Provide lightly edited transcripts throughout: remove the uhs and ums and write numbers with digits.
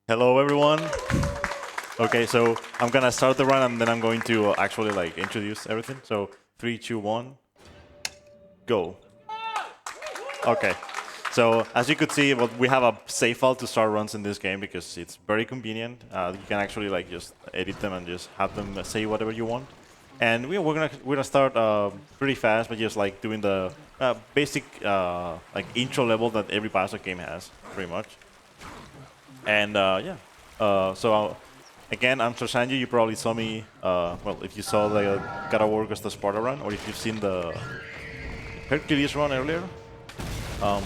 Hello, everyone. Okay, so I'm gonna start the run, and then I'm going to actually like introduce everything. So 3, 2, 1, go. Okay. So as you could see, well, we have a save file to start runs in this game because it's very convenient. You can actually like just edit them and just have them say whatever you want. And we're gonna start pretty fast by just like doing the basic like intro level that every BioShock game has, pretty much. And yeah, again, I'm SerSanju. You probably saw me, well, if you saw the God of War the Sparta run, or if you've seen the Hercules run earlier. And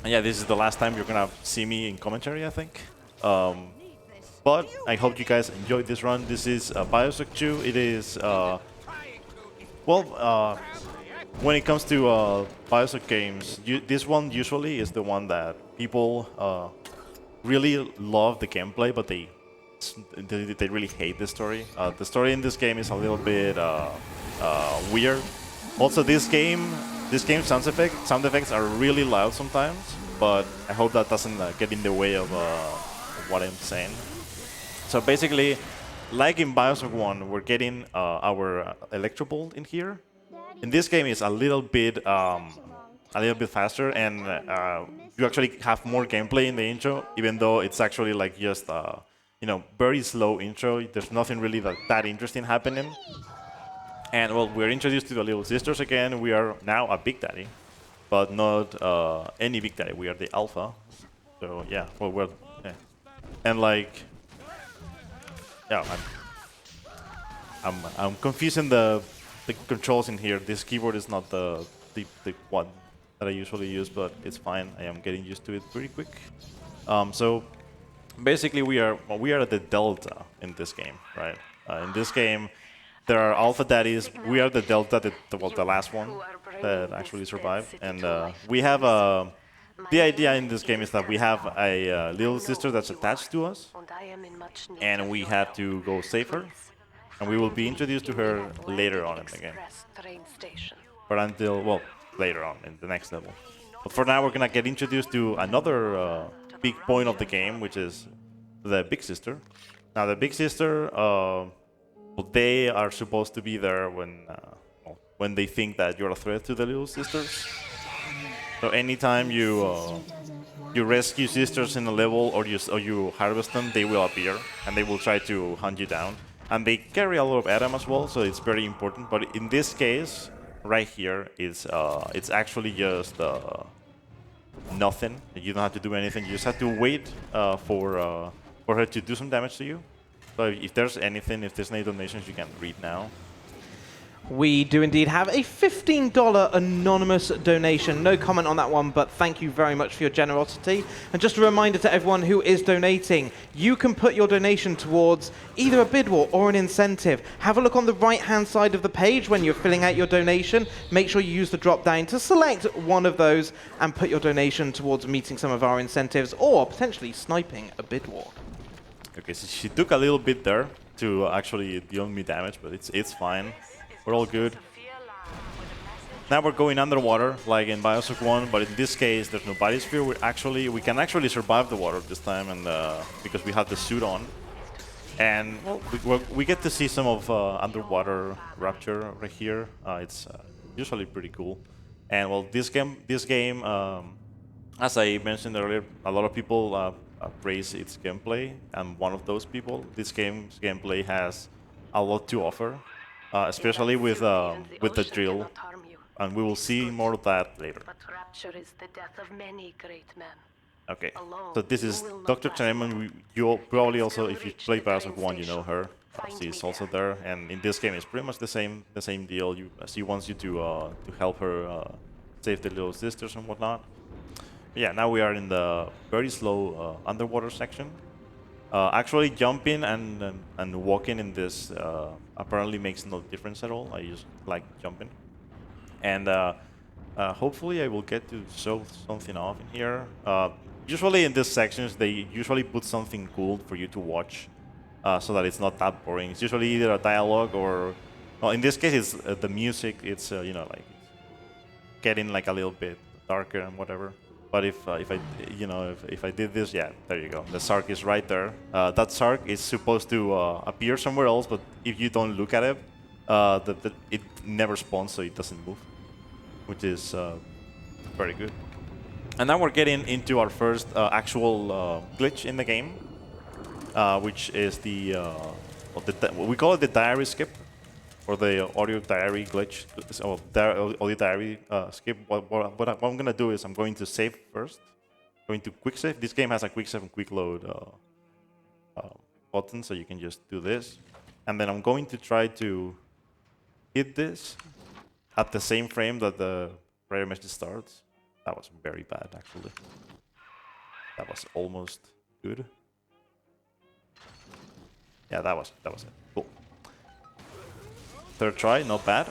yeah, this is the last time you're gonna see me in commentary, I think. But I hope you guys enjoyed this run. This is BioShock 2. It is, when it comes to BioShock games, this one usually is the one that people really love the gameplay, but they really hate the story. The story in this game is a little bit weird. Also, this game sound effects are really loud sometimes, but I hope that doesn't get in the way of what I'm saying. So basically, like in BioShock 1, we're getting our Electro Bolt in here. In this game, it's a little bit faster, and you actually have more gameplay in the intro, even though it's actually like just very slow intro. There's nothing really that interesting happening. And well, we're introduced to the little sisters again. We are now a Big Daddy, but not any Big Daddy. We are the Alpha. So yeah, yeah. And like, yeah, I'm confusing the controls in here. This keyboard is not the one that I usually use, but it's fine. I am getting used to it pretty quick. So basically, we are at the Delta in this game, right? In this game, there are Alpha Daddies. We are the Delta, the last one that actually survived, and we have the idea in this game is that we have a little sister that's attached to us, and we have to go save her. And we will be introduced to her later on in the game. But until, well, later on in the next level. But for now, we're going to get introduced to another big point of the game, which is the Big Sister. Now, the Big Sister, they are supposed to be there when they think that you're a threat to the little sisters. So anytime you rescue sisters in a level or you harvest them, they will appear, and they will try to hunt you down. And they carry a lot of Adam as well, so it's very important. But in this case, right here, it's actually just nothing. You don't have to do anything. You just have to wait for her to do some damage to you. So if there's any donations, you can read now. We do indeed have a $15 anonymous donation. No comment on that one, but thank you very much for your generosity. And just a reminder to everyone who is donating, you can put your donation towards either a bid war or an incentive. Have a look on the right-hand side of the page when you're filling out your donation. Make sure you use the drop-down to select one of those and put your donation towards meeting some of our incentives or potentially sniping a bid war. Okay, so she took a little bit there to actually deal me damage, but it's fine. We're all good. Now we're going underwater, like in BioShock 1, but in this case, there's no biosphere. We can actually survive the water this time, and because we have the suit on, and well, we get to see some of underwater rapture right here. It's usually pretty cool. And well, this game, as I mentioned earlier, a lot of people praise its gameplay. I'm one of those people. This game's gameplay has a lot to offer. Especially with the drill, and we will see more of that later. Okay, so this is Dr. Teneman. You probably also, if you play BioShock 1, you know her. She's also there, and in this game, it's pretty much the same deal. She wants you to help her save the little sisters and whatnot. But yeah, now we are in the very slow underwater section. Actually, jumping and walking in this apparently makes no difference at all. I just like jumping. And hopefully I will get to show something off in here. Usually in these sections, they usually put something cool for you to watch so that it's not that boring. It's usually either a dialogue or... Well, in this case, it's the music. It's, like getting like a little bit darker and whatever. But if I if I did this, yeah, there you go. The shark is right there. That shark is supposed to appear somewhere else, but if you don't look at it, it never spawns, so it doesn't move, which is very good. And now we're getting into our first actual glitch in the game, which is we call it the diary skip, or the audio diary glitch, so audio diary skip. What I'm gonna do is I'm going to save first. Going to quick save. This game has a quick save and quick load button, so you can just do this. And then I'm going to try to hit this at the same frame that the radio message starts. That was very bad, actually. That was almost good. Yeah, that was it. Cool. Third try, not bad.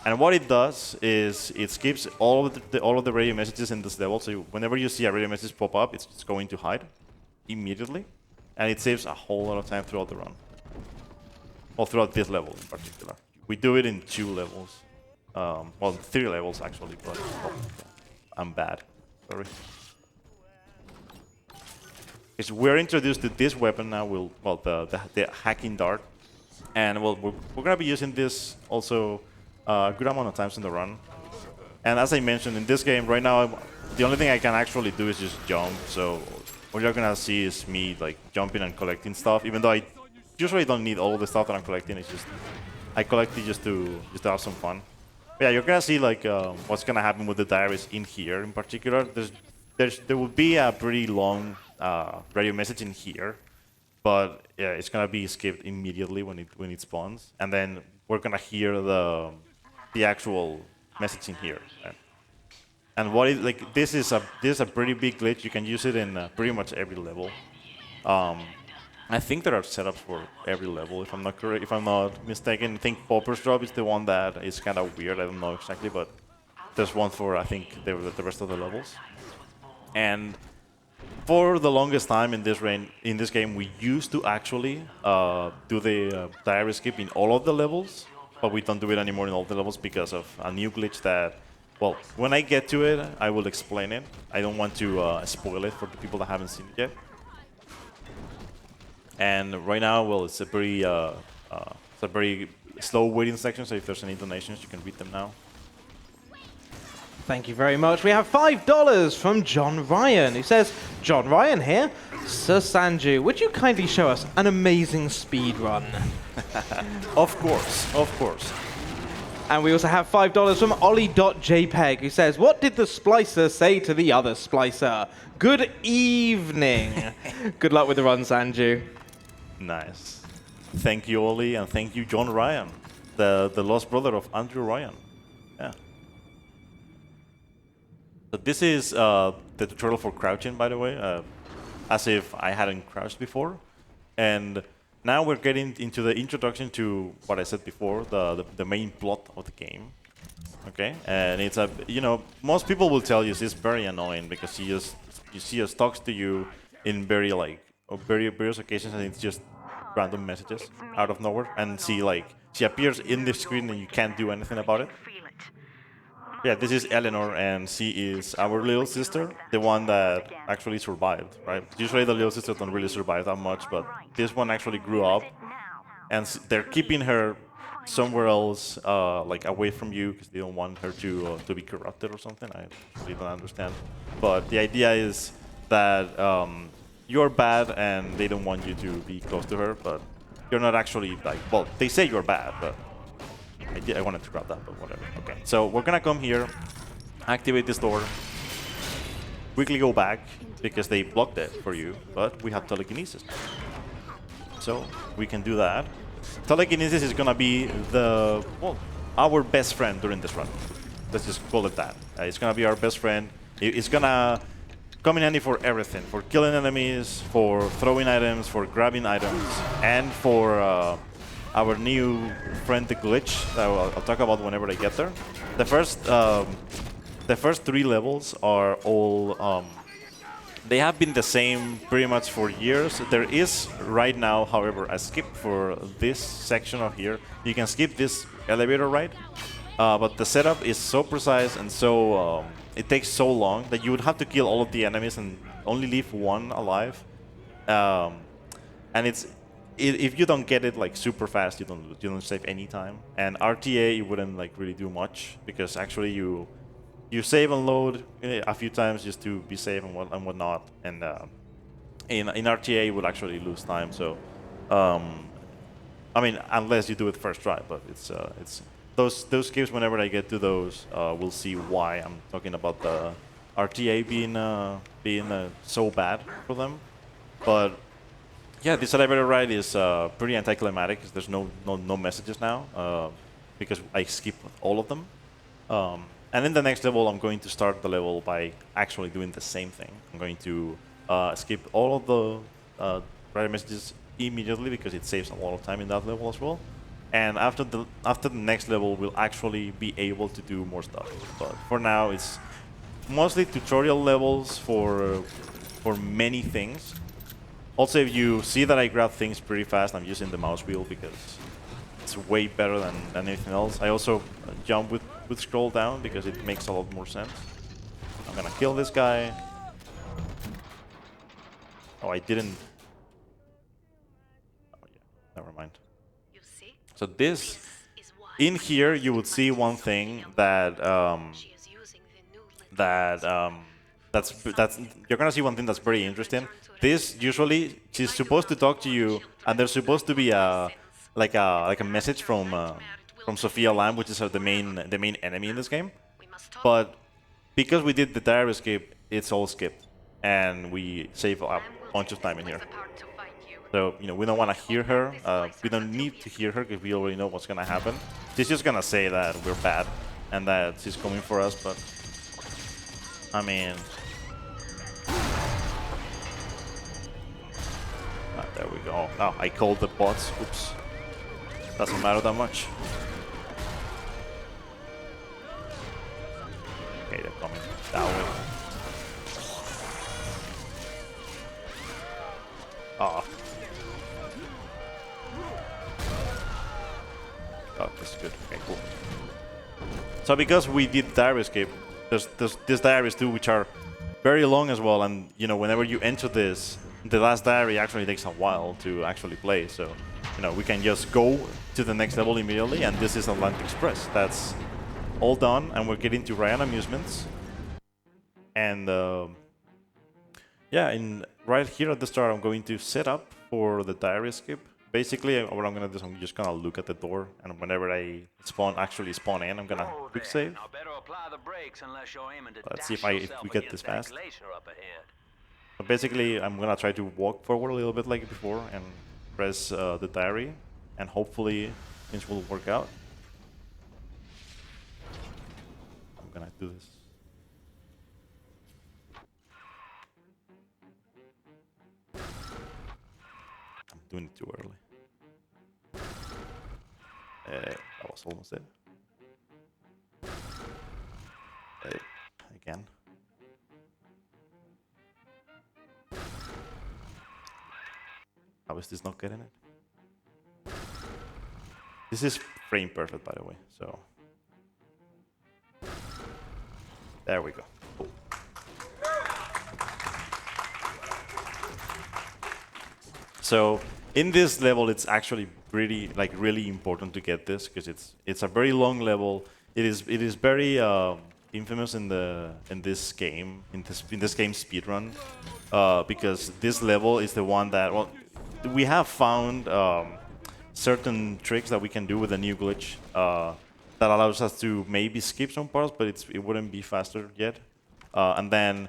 And what it does is it skips all of the radio messages in this level. So whenever you see a radio message pop up, it's just going to hide immediately, and it saves a whole lot of time throughout the run. Well, throughout this level in particular. We do it in 2 levels. Well, 3 levels actually, but I'm bad. Sorry. Because we're introduced to this weapon now. The hacking dart. And well, we're gonna be using this also a good amount of times in the run. And as I mentioned, in this game right now, the only thing I can actually do is just jump. So what you're gonna see is me like jumping and collecting stuff. Even though I usually don't need all of the stuff that I'm collecting, it's just I collect it just to have some fun. But yeah, you're gonna see like what's gonna happen with the diaries in here in particular. There will be a pretty long radio message in here. But yeah, it's gonna be skipped immediately when it spawns, and then we're gonna hear the actual message in here. Right? And what is like this is a pretty big glitch. You can use it in pretty much every level. I think there are setups for every level, if I'm not mistaken. I think Popper's Drop is the one that is kind of weird. I don't know exactly, but there's one for I think the rest of the levels. And for the longest time in this game, we used to actually do the diary skip in all of the levels, but we don't do it anymore in all the levels because of a new glitch that, well, when I get to it, I will explain it. I don't want to spoil it for the people that haven't seen it yet. And right now, well, it's a very slow waiting section, so if there's any donations, you can read them now. Thank you very much. We have $5 from John Ryan, who says, John Ryan here. SerSanju, would you kindly show us an amazing speed run? Of course. And we also have $5 from Ollie.jpg, who says, what did the splicer say to the other splicer? Good evening. Good luck with the run, Sanju. Nice. Thank you, Ollie, and thank you, John Ryan, the lost brother of Andrew Ryan. Yeah. So this is the tutorial for crouching, by the way, as if I hadn't crouched before. And now we're getting into the introduction to what I said before, the main plot of the game. Okay, and it's most people will tell you it's very annoying because she just talks to you in various occasions, and it's just random messages out of nowhere, and she appears in the screen and you can't do anything about it. Yeah, this is Eleanor, and she is our little sister, the one that actually survived, right? Usually the little sisters don't really survive that much, but this one actually grew up, and they're keeping her somewhere else, like away from you, because they don't want her to be corrupted or something. I really don't understand. But the idea is that you're bad, and they don't want you to be close to her, but you're not actually well, they say you're bad, but I wanted to grab that, but whatever. Okay, so we're gonna come here, activate this door, quickly go back, because they blocked it for you, but we have telekinesis. So we can do that. Telekinesis is gonna be our best friend during this run. Let's just call it that. It's gonna be our best friend. It's gonna come in handy for everything, for killing enemies, for throwing items, for grabbing items, and for our new friend, the glitch, that I'll talk about whenever I get there. The first 3 levels are all, they have been the same pretty much for years. There is right now, however, a skip for this section of here. You can skip this elevator ride, But the setup is so precise and so it takes so long that you would have to kill all of the enemies and only leave one alive. And if you don't get it like super fast, you don't save any time. And RTA you wouldn't like really do much because actually you save and load a few times just to be safe and whatnot. And in RTA you would actually lose time. So I mean, unless you do it first try, but it's those games. Whenever I get to those, we'll see why I'm talking about the RTA being so bad for them. But yeah, this elevator ride is pretty anticlimactic because there's no messages now because I skip all of them. And in the next level, I'm going to start the level by actually doing the same thing. I'm going to skip all of the rider messages immediately because it saves a lot of time in that level as well. And after the next level, we'll actually be able to do more stuff. But for now, it's mostly tutorial levels for many things. Also, if you see that I grab things pretty fast, I'm using the mouse wheel because it's way better than anything else. I also jump with scroll down because it makes a lot more sense. I'm gonna kill this guy. Oh, I didn't. Oh, yeah. Never mind. So this, in here, you would see one thing that that's you're gonna see one thing that's very interesting. This usually she's supposed to talk to you, and there's supposed to be a message from Sophia Lamb, which is the main enemy in this game. But because we did the diary escape, it's all skipped, and we save a bunch of time in here. So, you know, we don't want to hear her. We don't need to hear her because we already know what's going to happen. She's just going to say that we're bad and that she's coming for us, but I mean... there we go. Oh, I called the bots. Oops. Doesn't matter that much. Okay, they're coming that way. Oh. Oh, this is good. Okay, cool. So because we did diary escape, there's these diaries too, which are very long as well. And you know, whenever you enter this, the last diary actually takes a while to actually play. So, you know, we can just go to the next level immediately. And this is Atlantic Express. That's all done, and we're getting to Ryan Amusements. And yeah, right here at the start, I'm going to set up for the diary escape. Basically, what I'm going to do is I'm just going to look at the door, and whenever I actually spawn in, I'm going to quick save. Let's see if we get this fast. But basically, I'm going to try to walk forward a little bit like before and press the diary, and hopefully things will work out. I'm going to do this. I'm doing it too early. That was almost it. Again. How is this not getting it? This is frame perfect, by the way, so... There we go. Cool. So in this level, it's actually really important to get this because it's a very long level. It is very infamous in this game Speedrun because this level is the one that we have found certain tricks that we can do with a new glitch that allows us to maybe skip some parts, but it wouldn't be faster yet. And then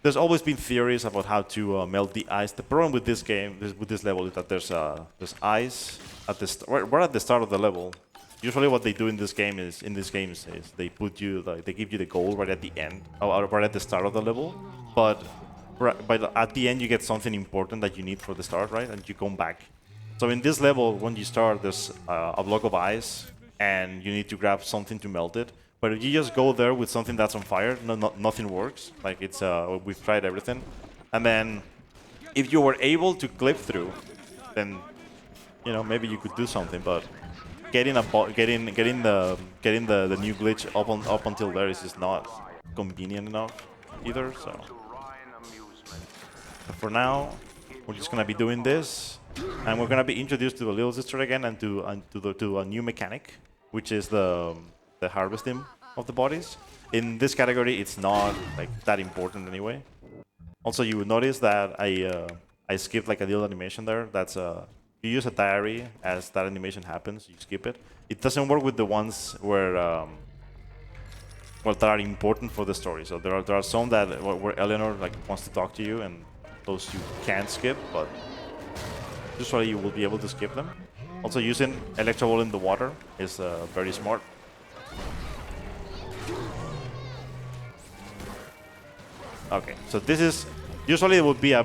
there's always been theories about how to melt the ice. The problem with this game, with this level, is that there's ice at right at the start of the level. Usually, what they do in this game is they put you they give you the gold right at the end, or right at the start of the level. But at the end, you get something important that you need for the start, right? And you come back. So in this level, when you start, there's a block of ice, and you need to grab something to melt it. But if you just go there with something that's on fire, nothing works. Like it's we've tried everything, and then if you were able to clip through, then you know maybe you could do something. But getting the new glitch up until there is just not convenient enough either. So for now, we're just gonna be doing this, and we're gonna be introduced to the little sister again and to a new mechanic, which is the harvesting of the bodies. In this category, it's not like that important anyway. Also, you would notice that I skipped like a little animation there. That's you use a diary as that animation happens. You skip it. It doesn't work with the ones where that are important for the story. So there are some that where Eleanor like wants to talk to you, and those you can't skip, but usually you will be able to skip them. Also, using Electro Ball in the water is very smart. Okay, so this is usually it would be a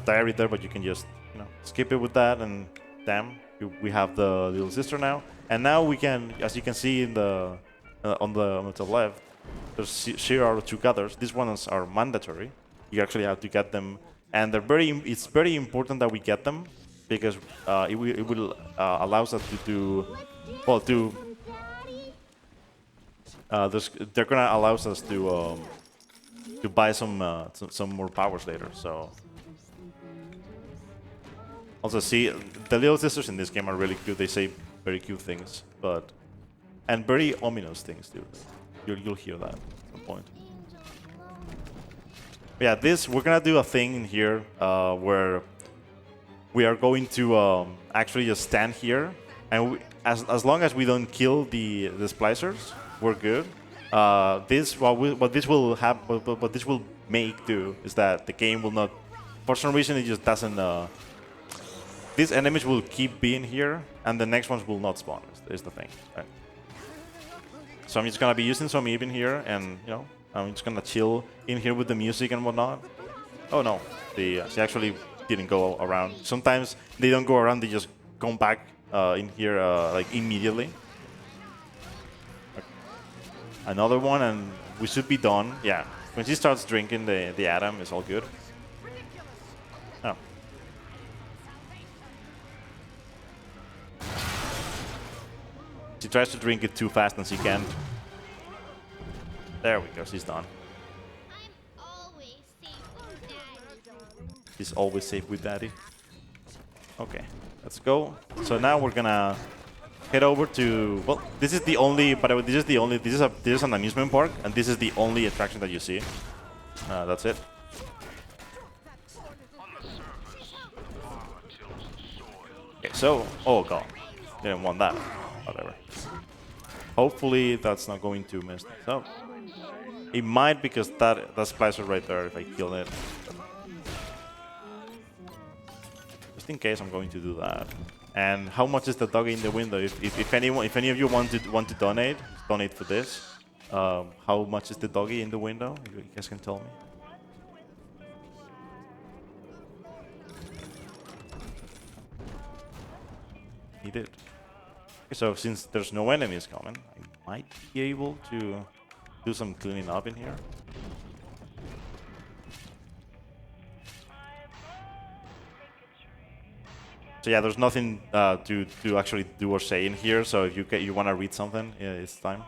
diary there, but you can just skip it with that, and damn, we have the little sister now. And now we can, as you can see in the on the top left, here are 2 gathers. These ones are mandatory. You actually have to get them, and it's very important that we get them because it will allows us to do they're gonna allows us to buy some more powers later. So also see the little sisters in this game are really cute. They say very cute things, and very ominous things too. You'll hear that at some point. But yeah, we're gonna do a thing in here where we are going to actually just stand here, and as long as we don't kill the splicers, we're good. What this will make do is that the game will not, for some reason, it just doesn't. These enemies will keep being here, and the next ones will not spawn. Is the thing, right? So I'm just gonna be using some even here, and I'm just gonna chill in here with the music and whatnot. Oh no, she actually didn't go around. Sometimes they don't go around; they just come back in here like immediately. Another one, and we should be done. Yeah, when she starts drinking the Atom, it's all good. Oh. She tries to drink it too fast and she can't. There we go, she's done. She's always safe with Daddy. Okay, let's go. So now we're gonna head over to, well, this is the only, by the way, this is an amusement park, and this is the only attraction that you see. That's it. Okay, so, oh god, didn't want that. Whatever. Hopefully that's not going to mess this up. It might, because that's splicer right there if I kill it. Just in case I'm going to do that. And how much is the doggy in the window? If any of you want to donate for this. How much is the doggy in the window? You guys can tell me. He did. Okay, so since there's no enemies coming, I might be able to do some cleaning up in here. So yeah, there's nothing to actually do or say in here. So if you want to read something, it's time.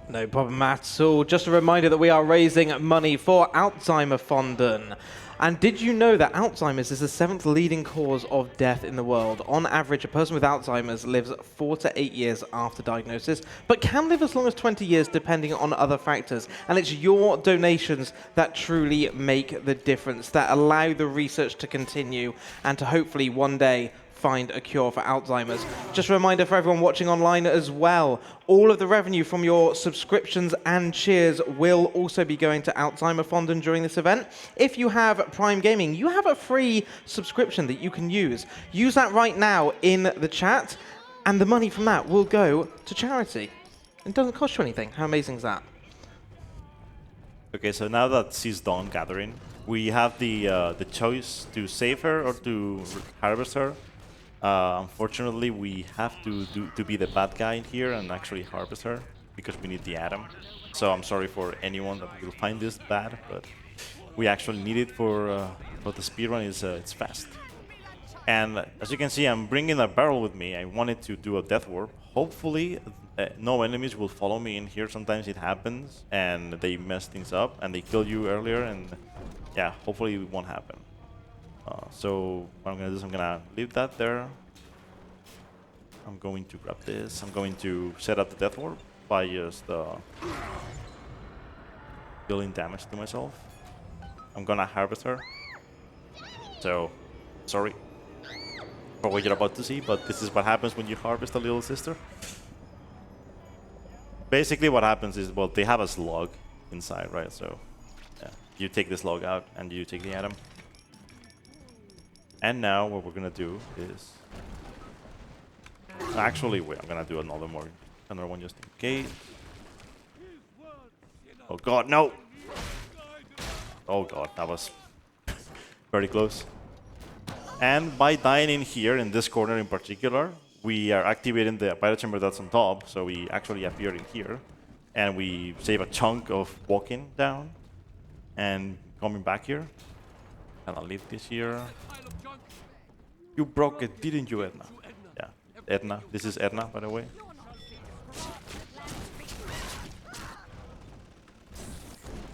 No problem at all. Just a reminder that we are raising money for Alzheimer Fonden. And did you know that Alzheimer's is the 7th leading cause of death in the world? On average, a person with Alzheimer's lives 4 to 8 years after diagnosis, but can live as long as 20 years depending on other factors. And it's your donations that truly make the difference, that allow the research to continue and to hopefully one day find a cure for Alzheimer's. Just a reminder for everyone watching online as well, all of the revenue from your subscriptions and cheers will also be going to Alzheimer Fonden during this event. If you have Prime Gaming, you have a free subscription that you can use. Use that right now in the chat, and the money from that will go to charity. It doesn't cost you anything. How amazing is that? Okay, so now that she's done gathering, we have the choice to save her or to harvest her. Unfortunately, we have to be the bad guy in here and actually harvest her because we need the Atom. So I'm sorry for anyone that will find this bad, but we actually need it for the speedrun. It's fast. And as you can see, I'm bringing a barrel with me. I wanted to do a death warp. Hopefully, no enemies will follow me in here. Sometimes it happens, and they mess things up, and they kill you earlier, and yeah, hopefully it won't happen. So what I'm gonna do is I'm gonna leave that there. I'm going to grab this. I'm going to set up the death warp by just dealing damage to myself. I'm gonna harvest her. So, sorry for what you're about to see, but this is what happens when you harvest a little sister. Basically what happens is, well, they have a slug inside, right? So, yeah, you take the slug out and you take the atom. And now what we're gonna do is... Actually, wait, I'm gonna do another one just in case. Oh god, no! Oh god, that was very close. And by dying in here, in this corner in particular, we are activating the bio chamber that's on top, so we actually appear in here. And we save a chunk of walking down and coming back here. And I'll leave this here. You broke it, didn't you, Edna? Yeah, Edna. This is Edna, by the way.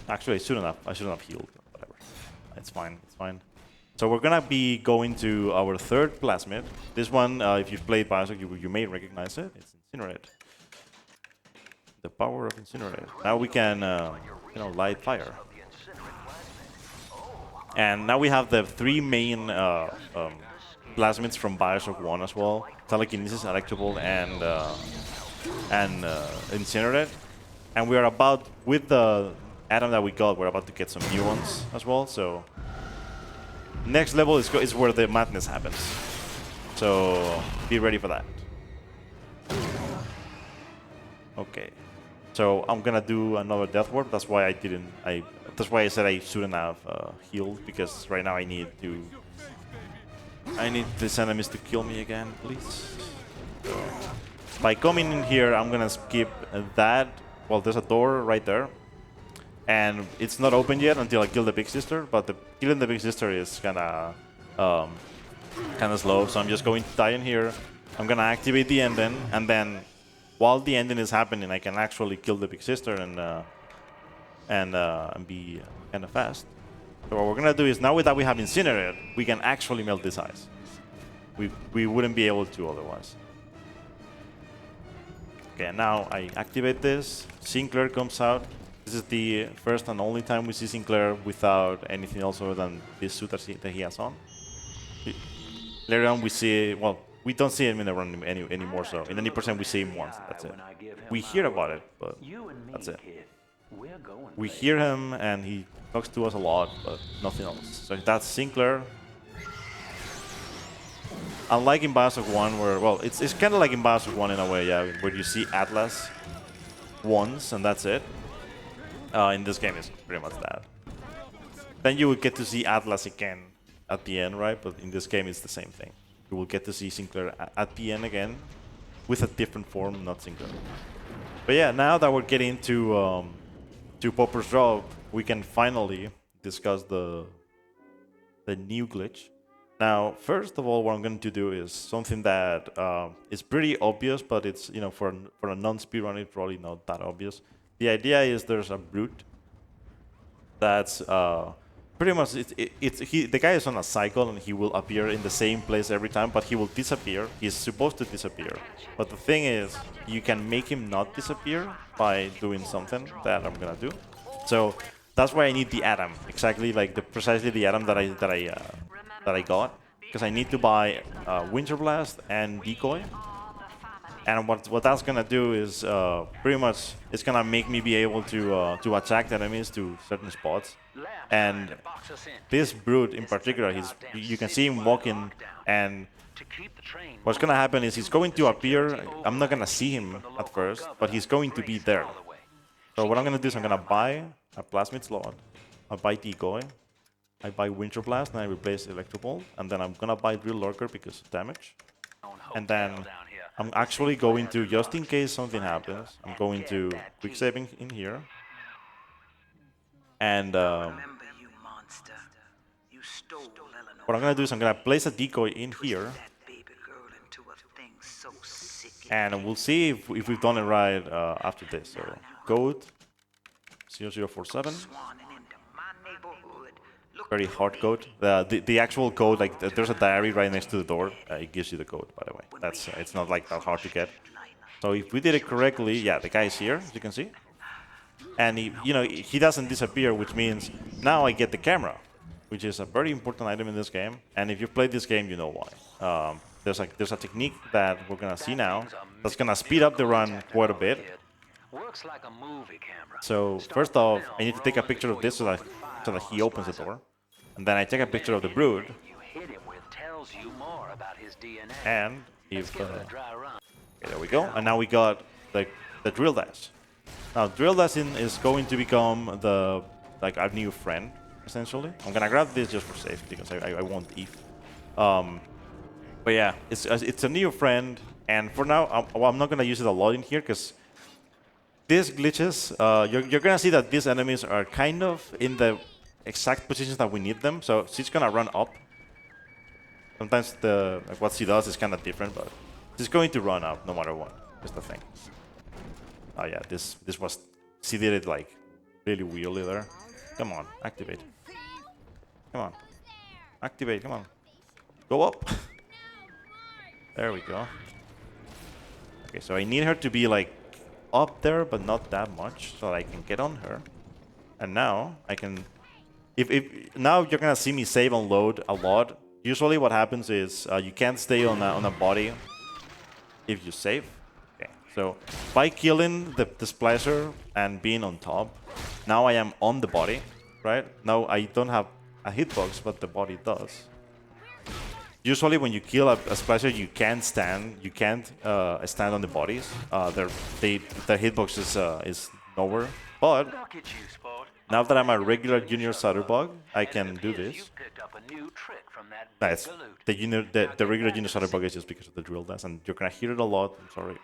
Actually, I shouldn't have healed. Whatever. It's fine, it's fine. So we're gonna be going to our third plasmid. This one, if you've played BioShock, you may recognize it. It's Incinerate. The power of Incinerate. Now we can, light fire. And now we have the three main plasmids from BioShock 1 as well: Telekinesis, Electrical, and Incinerate. And we are about, with the atom that we got, we're about to get some new ones as well. So next level is where the madness happens. So be ready for that. Okay. So I'm gonna do another death warp. That's why that's why I said I shouldn't have healed, because right now I need these enemies to kill me again, please. So by coming in here, I'm gonna skip that. Well, there's a door right there, and it's not open yet until I kill the big sister. But killing the big sister is kind of slow, so I'm just going to die in here. I'm gonna activate the ending, and then while the ending is happening, I can actually kill the big sister and be kind of fast. So what we're gonna do is, now that we have Incinerate, we can actually melt this ice. We wouldn't be able to otherwise. Okay, now I activate this. Sinclair comes out. This is the first and only time we see Sinclair without anything else other than this suit that he has on. Later on we see, well, we don't see him in the run anymore, so in 90% we see him once, that's it. We hear about it, but that's it. We hear him and he talks to us a lot, but nothing else. So that's Sinclair. Unlike in BioShock 1, where, well, it's kind of like in BioShock 1 in a way, yeah, where you see Atlas once and that's it. In this game, it's pretty much that. Then you would get to see Atlas again at the end, right? But in this game, it's the same thing. You will get to see Sinclair at the end again with a different form, not Sinclair. But yeah, now that we're getting to Popper's Drop, we can finally discuss the new glitch. Now, first of all, what I'm going to do is something that is pretty obvious, but it's, for a non-speedrunner, it's probably not that obvious. The idea is there's a brute that's pretty much the guy is on a cycle and he will appear in the same place every time, but he will disappear. He's supposed to disappear, but the thing is, you can make him not disappear by doing something that I'm gonna do. So that's why I need the atom, exactly like precisely the atom that I got, because I need to buy Winter Blast and Decoy. And what that's gonna do is pretty much it's gonna make me be able to attack enemies to certain spots. And this brute in particular, you can see him walking, and what's gonna happen is he's going to appear. I'm not gonna see him at first, but he's going to be there. So what I'm gonna do is I'm gonna buy a plasmid slot, I buy Decoy, I buy Winter Blast, and I replace Electrobolt, and then I'm gonna buy Drill Lurker because of damage. And then I'm actually going to, just in case something happens, I'm going to quick saving in here. And what I'm gonna do is I'm gonna place a decoy in here, and we'll see if we've done it right after this. So code 0047. Very hard code. The actual code, like there's a diary right next to the door. It gives you the code, by the way. It's not like that hard to get. So if we did it correctly, yeah, the guy is here, as you can see, and he doesn't disappear, which means now I get the camera, which is a very important item in this game. And if you've played this game, you know why. There's a technique that we're gonna see now that's gonna speed up the run quite a bit. So first off, I need to take a picture of this so that he opens the door, and then I take a picture of the brood. And if okay, there we go. And now we got the drill dash. Now drill dashing is going to become our new friend essentially. I'm gonna grab this just for safety because I won't if. But yeah, it's a new friend, and for now, I'm not gonna use it a lot in here because these glitches, you're gonna see that these enemies are kind of in the exact positions that we need them. So she's gonna run up. Sometimes what she does is kind of different, but she's going to run up no matter what. That's the thing. Oh yeah, this was, she did it like really weirdly there. Come on, activate. Come on, activate. Come on, go up. There we go. Okay, so I need her to be like up there, but not that much, so I can get on her. And now I can. If now you're gonna see me save and load a lot. Usually, what happens is you can't stay on a body if you save. Okay, so by killing the splicer and being on top, now I am on the body, right? Now I don't have a hitbox, but the body does. Usually, when you kill a splicer, you can't stand. You can't stand on the bodies. Their hitbox is nowhere. But now that I'm a regular junior Shutterbug, I can do this. Nice. The regular junior Shutterbug is just because of the drill dash, and you're gonna hear it a lot. I'm sorry.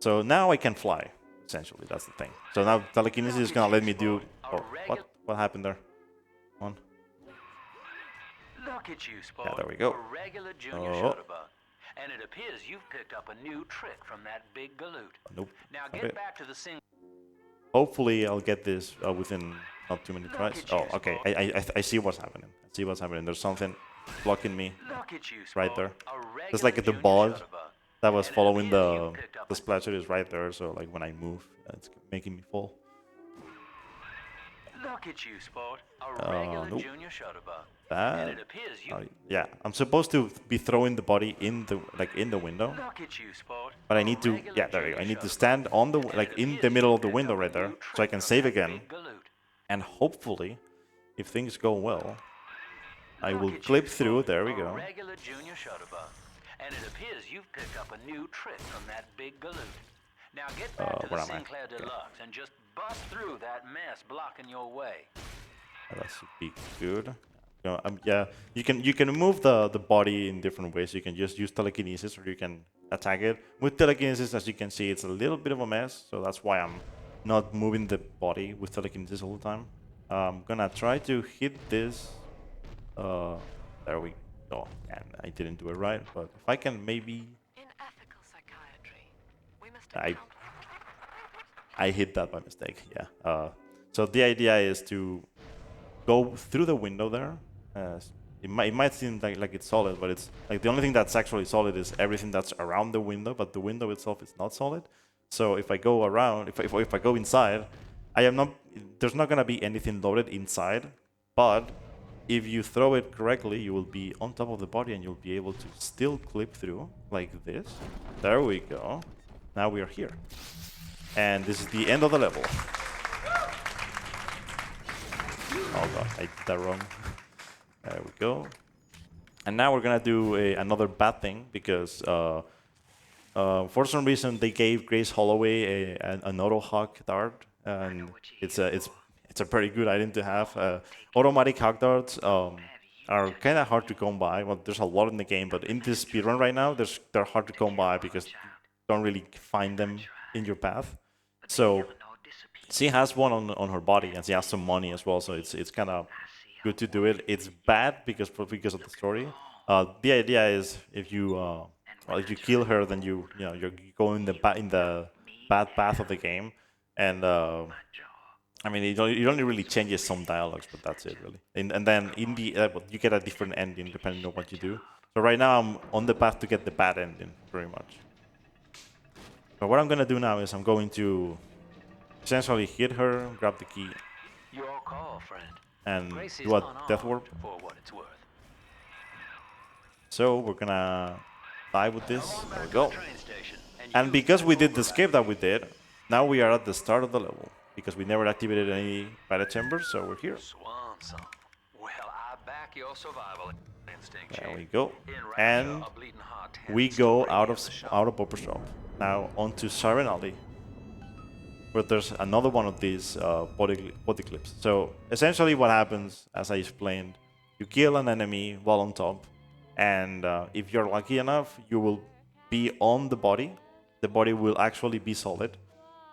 So now I can fly. Essentially, that's the thing. So now telekinesis is gonna let me do. Oh, what happened there? One. Yeah, there we go. Oh. And it appears you've picked up a new trick from that big galoot. Nope. Now get back to the single. Hopefully I'll get this within not too many tries. Oh, okay. I see what's happening. I see what's happening. There's something blocking me right there. It's like the ball that was following the splatter is right there. So like when I move, it's making me fall. Look at you, sport. A regular Nope. junior shutterbug. That. And it appears you. Yeah, I'm supposed to be throwing the body in the window. Look at you, sport. But I need to. Yeah, there you go. I need to stand on the in the middle of the window right there, so I can save again. And hopefully, if things go well, I will clip through. There we go. Regular junior shutterbug. And it appears you've picked up a new trick from that big galoot. Now get back to the Sinclair Deluxe and just bust through that mess blocking your way. That should be good. Yeah, you can move the body in different ways. You can just use telekinesis, or you can attack it with telekinesis. As you can see, it's a little bit of a mess, so that's why I'm not moving the body with telekinesis all the time. I'm gonna try to hit this. There we go. And I didn't do it right, but if I can maybe. In ethical psychiatry, we must I hit that by mistake. Yeah. So the idea is to go through the window there. It might seem like it's solid, but it's like the only thing that's actually solid is everything that's around the window, but the window itself is not solid. So if I go around, if I go inside, there's not gonna be anything loaded inside. But if you throw it correctly, you will be on top of the body and you'll be able to still clip through like this. There we go. Now we are here, and this is the end of the level. Oh god, I did that wrong. There we go. And now we're gonna do another bad thing because for some reason they gave Grace Holloway an auto hawk dart, and it's a pretty good item to have. Automatic hawk darts are kind of hard to come by. Well, there's a lot in the game, but in this speedrun right now, they're hard to come by because you don't really find them in your path. So she has one on her body, and she has some money as well. So it's kind of good to do it. It's bad because of the story. The idea is if you if you kill her, then you go in the bad path of the game, and I mean it only really changes some dialogues, but that's it really. And then in the you get a different ending depending on what you do. So right now I'm on the path to get the bad ending, pretty much. But what I'm gonna do now is I'm going to essentially hit her, grab the key, Your call, friend. and Grace is do a unarmed death warp. for what it's worth. So we're gonna die with this. There we go. Train station. And you because we did the override. escape that we did, now we are at the start of the level. Because we never activated any beta chambers, so we're here. Swan song. Well, I back your survival instinct. There Chief. we go. In Rapture, And a bleeding heart we tends to go bring out in of the shop. Pauper Shop. Now onto Siren Alley, where there's another one of these body clips. So essentially what happens, as I explained, you kill an enemy while on top, and if you're lucky enough, you will be on the body. The body will actually be solid,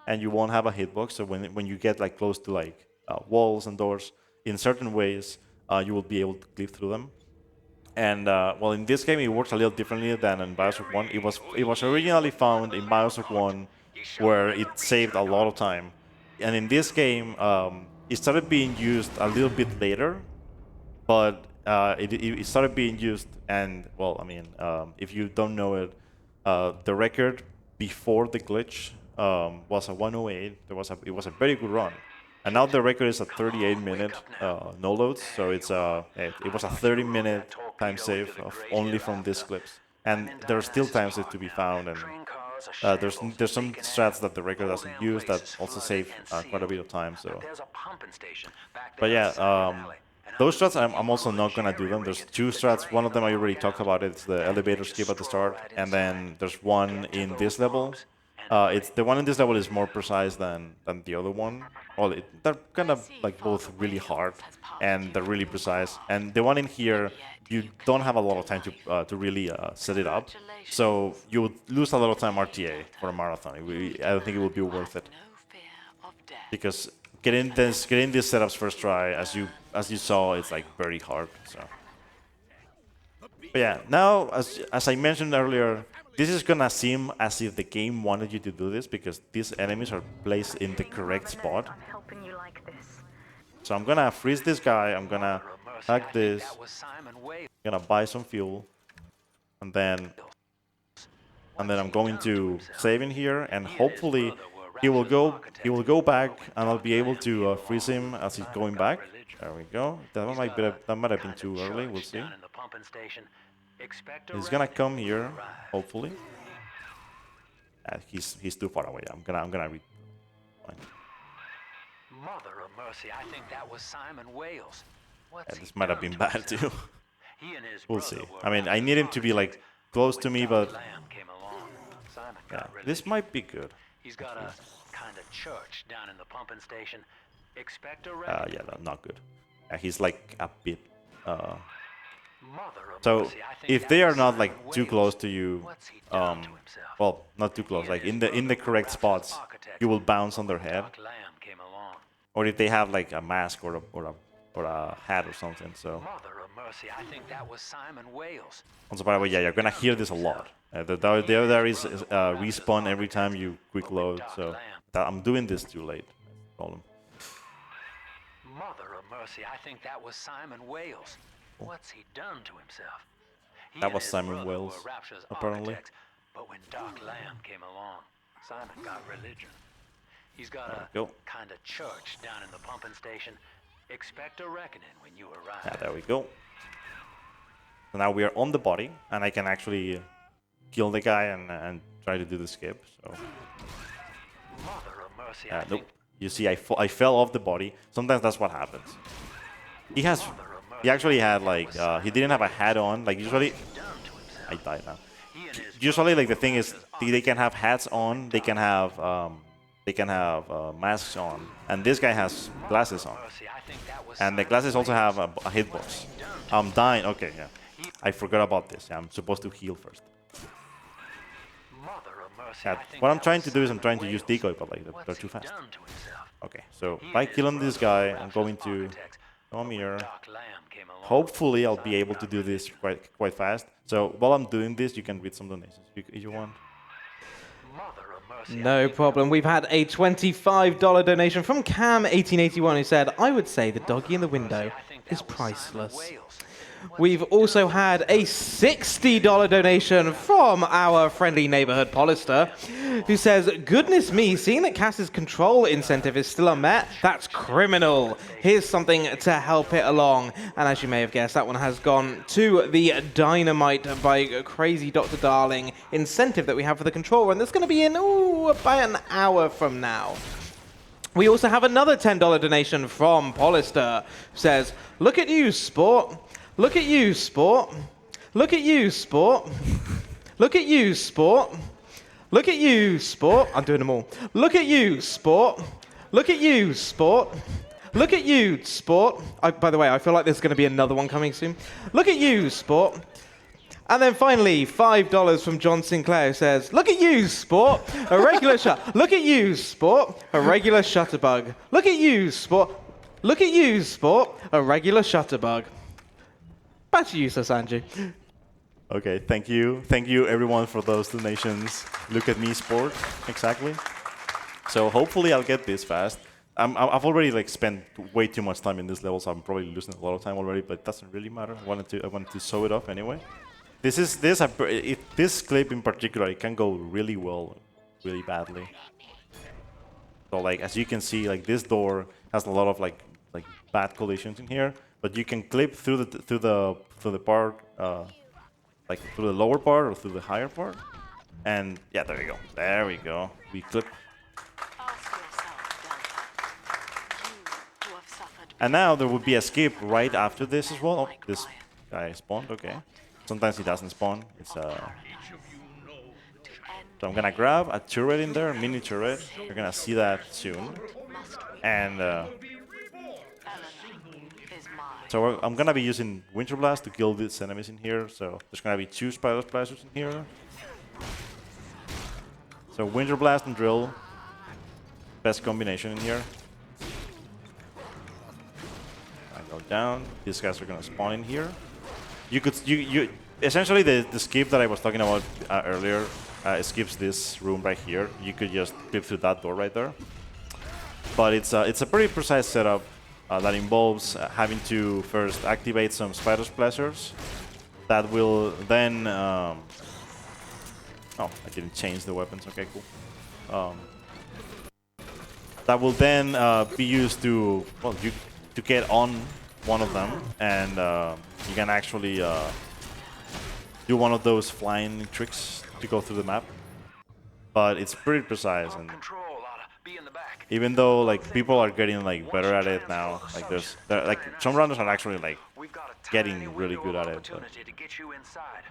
and you won't have a hitbox. So when you get like close to like walls and doors, in certain ways, you will be able to clip through them. And well, in this game, it works a little differently than in BioShock 1. It was originally found in BioShock 1, where it saved a lot of time. And in this game, it started being used a little bit later, but it started being used. And well, I mean, if you don't know it, the record before the glitch was a 108. It was a very good run. And now the record is a 38-minute no loads, so it was a 30-minute time save only from these clips. And there are still time saves to be found, and there's some strats that the record doesn't use that also save quite a bit of time. So, but yeah, those strats I'm also not gonna do them. There's two strats. One of them I already talked about. It's the elevator skip at the start, and then there's one in this level. It's the one in this level is more precise than the other one. Well, they're kind of like both really hard, and they're really precise. And the one in here, you don't have a lot of time to really set it up, so you would lose a lot of time RTA for a marathon. I don't think it would be worth it, because getting these setups first try, as you saw, it's like very hard. So, but yeah, now as I mentioned earlier, this is gonna seem as if the game wanted you to do this because these enemies are placed in the correct spot. So I'm gonna freeze this guy, I'm gonna hack this, I'm gonna buy some fuel, and then I'm going to save in here, and hopefully he will go back, and I'll be able to freeze him as he's going back. There we go. That might have been too early. We'll see. He's gonna come here, hopefully. He's too far away. I'm gonna read. Mother of mercy, I think that was Simon Wales. This might have been bad too. We'll see. I mean, I need him to be like close to me, but yeah, this might be good. He's got a kind of church down in the pumping station. Expect a yeah, not good. He's like a bit. So if they are not like too close to you, well, not too close, like in the correct spots, you will bounce on their head. Or if they have like a mask or a hat or something. So. Also, by the way, yeah, you're gonna hear this a lot. There is respawn every time you quick load. So I'm doing this too late. Problem. Mother of mercy, I think that was Simon Wales. What's he done to himself? That was Simon Wales, apparently. But when Doc Lamb came along, Simon got religion. He's got a kind of church down in the pumping station. Expect a reckoning when you arrive. Yeah, there we go. So now we are on the body, and I can actually kill the guy and try to do the skip. So. Mother of mercy, Nope. You see, I fell off the body. Sometimes that's what happens. He actually had like he didn't have a hat on. Like usually, I died now. Usually, like the thing is, they can have hats on. They can have masks on, and this guy has glasses on. And the glasses also have a hitbox. I'm dying. Okay, yeah. I forgot about this. Yeah, I'm supposed to heal first. Yeah, what I'm trying to do is I'm trying to use decoy, but like they're too fast. Okay, so by killing this guy, I'm going to Come here. Doc Lamb came along. Hopefully, I'll be able to do this quite fast. So while I'm doing this, you can read some donations if you want. Mother of mercy, No problem. We've had a $25 donation from Cam1881 who said, I would say the doggy in the window is priceless. We've also had a $60 donation from our friendly neighborhood Pollister, who says, goodness me, seeing that Cass's control incentive is still unmet, that's criminal. Here's something to help it along. And as you may have guessed, that one has gone to the Dynamite by Crazy Dr. Darling incentive that we have for the control run. That's going to be in about an hour from now. We also have another $10 donation from Pollister, who says, look at you, sport. Look at you, sport. Look at you, sport. Look at you, sport. Look at you, sport. I'm doing them all. Look at you, sport. Look at you, sport. Look at you, sport. By the way, I feel like there's going to be another one coming soon. Look at you, sport. And then finally, $5 from John Sinclair, who says, look at you, sport. A regular Look at you, sport. A regular shutterbug. Look at you, sport. Look at you, sport. A regular shutterbug. Back to you, SerSanju. Okay, thank you. Thank you, everyone, for those donations. Look at me, sport. Exactly. So hopefully I'll get this fast. I've already spent way too much time in this level, so I'm probably losing a lot of time already, but it doesn't really matter. I wanted to show it off anyway. This clip in particular, it can go really well, really badly. So as you can see, this door has a lot of bad collisions in here. But you can clip through the part, through the lower part or through the higher part, and yeah, there you go. There we go. We clip, Ask yourself, Delta. You who have suffered and now there will be a skip right after this as well. Oh, this guy spawned. Okay. Sometimes he doesn't spawn. It's to end So I'm gonna grab a turret in there, a mini turret. You're gonna see that soon, must we and. Eleanor is mine. So I'm gonna be using Winter Blast to kill these enemies in here. So there's gonna be 2 Spider Splashers in here. So Winter Blast and Drill, best combination in here. I go down. These guys are gonna spawn in here. You essentially the skip that I was talking about earlier skips this room right here. You could just clip through that door right there. But it's a pretty precise setup. That involves having to first activate some Spider Splashers. That will then... oh, I didn't change the weapons. Okay, cool. That will then be used to to get on one of them, and you can actually do one of those flying tricks to go through the map. But it's pretty precise, and Control ought to be in the back. even though people are getting better at it now, some runners are actually We've got a getting tiny really window good of at it. But. opportunity to get you inside.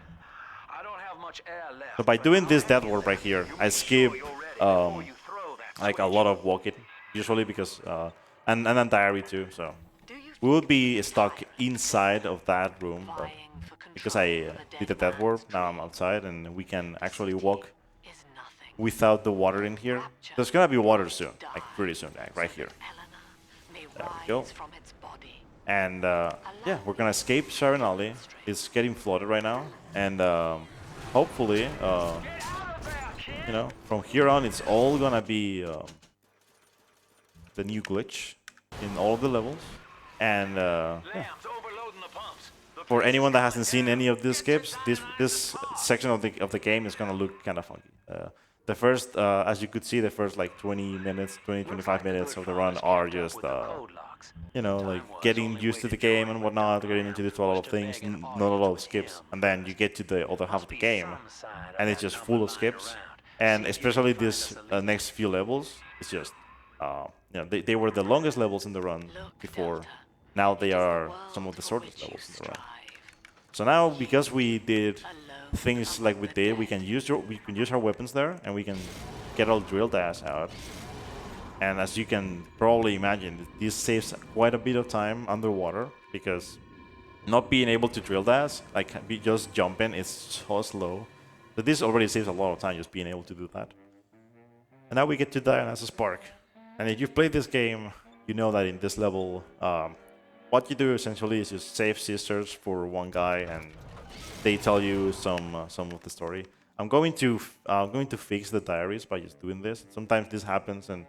I don't have much air left, So by but doing this I'll death get warp there. right here, You I make skip sure you're ready before you throw that a lot of walking usually because and then diary too. So Do you we would be stuck inside of that room, but vying for because control I of the did the dead death warp, man's now I'm outside and we can actually walk is nothing. without the water in here. There's gonna be water soon, pretty soon, right here. Eleanor may There we go. rise from its body. And yeah, we're gonna escape Sharon Alley. It's getting flooded right now, and hopefully, from here on, it's all gonna be the new glitch in all of the levels. And yeah, Lamb's overloading the pumps. for anyone that hasn't seen any of these skips, this section of the game is gonna look kind of funky. The first, as you could see, the first 20 minutes, 25 minutes of the run are just getting used to the game and whatnot, getting introduced to a lot of things, not a lot of skips, and then you get to the other half of the game, and it's just full of skips. And especially this next few levels, it's just they were the longest levels in the run before. Now they are some of the shortest levels in the run. So now, because we did things like we did, we can use our weapons there, and we can get all drill dash out. And as you can probably imagine, this saves quite a bit of time underwater, because not being able to drill dash, just jumping, is so slow. But this already saves a lot of time just being able to do that. And now we get to die as a spark. And if you've played this game, you know that in this level, what you do essentially is you save sisters for one guy, and they tell you some of the story. I'm going to fix the diaries by just doing this. Sometimes this happens, and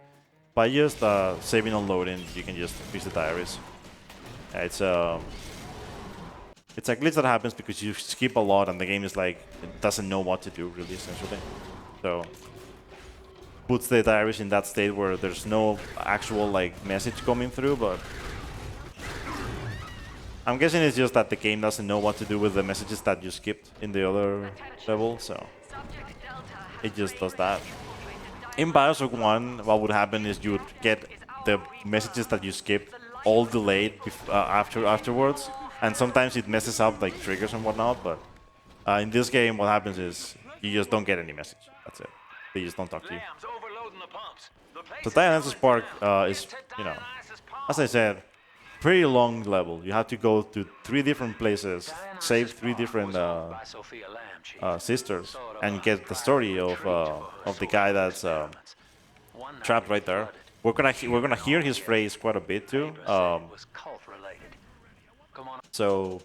by just saving and loading, you can just fix the diaries. It's a glitch that happens because you skip a lot, and the game is like it doesn't know what to do really, essentially. So puts the diaries in that state where there's no actual like message coming through, but I'm guessing it's just that the game doesn't know what to do with the messages that you skipped in the other level, so it just does that. In BioShock 1, what would happen is you would get the messages that you skipped all delayed afterwards, and sometimes it messes up like triggers and whatnot, but in this game what happens is you just don't get any message. That's it. They just don't talk to you. So Dionysus Park is, you know, as I said, pretty long level. You have to go to 3 different places, save 3 different sisters, and get the story of the guy that's trapped right there. We're gonna hear his phrase quite a bit too. So,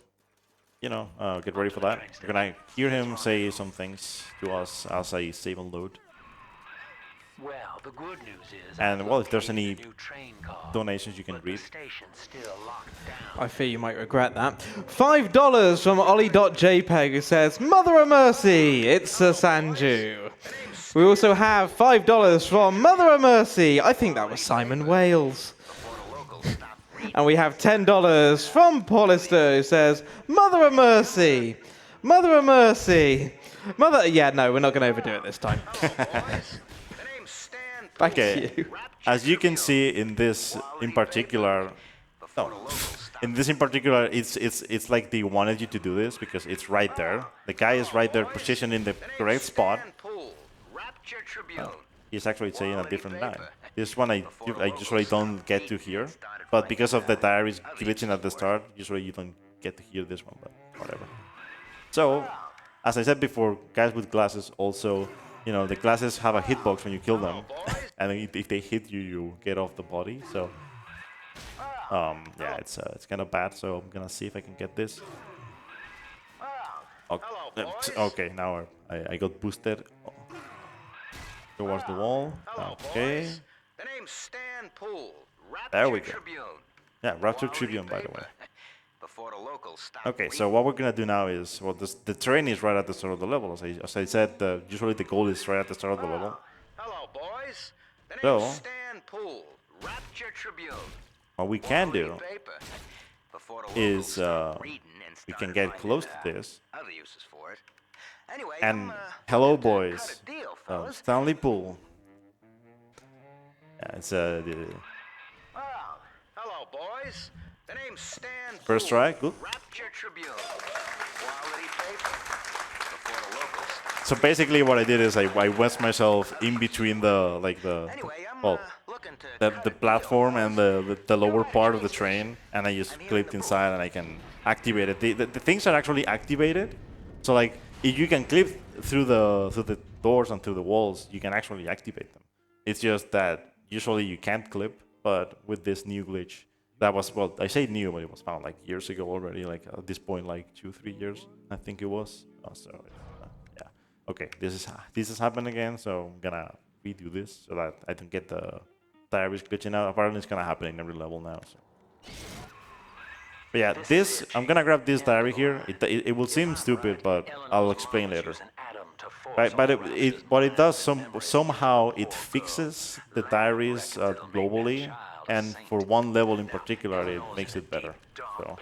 you know, get ready for that. We're gonna hear him say some things to us as I save and load. Well, the good news is, and well, if there's any donations you can read. I fear you might regret that. $5 from Ollie.jpg who says, Mother of Mercy, it's SerSanju. We also have $5 from Mother of Mercy. I think that was Simon Wales. And we have $10 from Paulister who says, Mother of Mercy, Mother of Mercy, Mother... Yeah, no, we're not going to overdo it this time. Back to you. As you can see in this in particular, it's like they wanted you to do this because it's right there. The guy is right there, positioned in the correct spot. He's actually saying a different line. This one I usually don't get to hear, but because of the diaries glitching at the start, usually you don't get to hear this one, but whatever. So, as I said before, guys with glasses also, you know, the glasses have a hitbox when you kill them, and if they hit you, you get off the body. So, yeah, it's kind of bad. So I'm gonna see if I can get this. Okay, now I got boosted towards the wall. Okay. There we go. Yeah, Rapture Tribune, by the way. Okay, so what we're gonna do now is, well, the terrain is right at the start of the level. As I said, usually the goal is right at the start of the level. Hello, boys. So, what we can do is we can get close to this. And hello, boys. Stanley Pool. Yeah, it's hello, boys. The name's Stan. First try, good. So basically, what I did is I wedged myself in between the platform and the lower part of the train, and I just clicked inside, and I can activate it. The things are actually activated. So like, if you can clip through the doors and through the walls, you can actually activate them. It's just that usually you can't clip, but with this new glitch. That was, well, I say new, but it was found like years ago already, like at this point, like 2-3 years, I think it was. Oh, so, yeah. Okay, this has happened again, so I'm gonna redo this so that I don't get the diaries glitching out. Apparently it's gonna happen in every level now, so. But yeah, this, I'm gonna grab this diary here. It will seem stupid, but I'll explain later. Right, but what it does, somehow it fixes the diaries globally. And for one level in particular, it makes it better. So.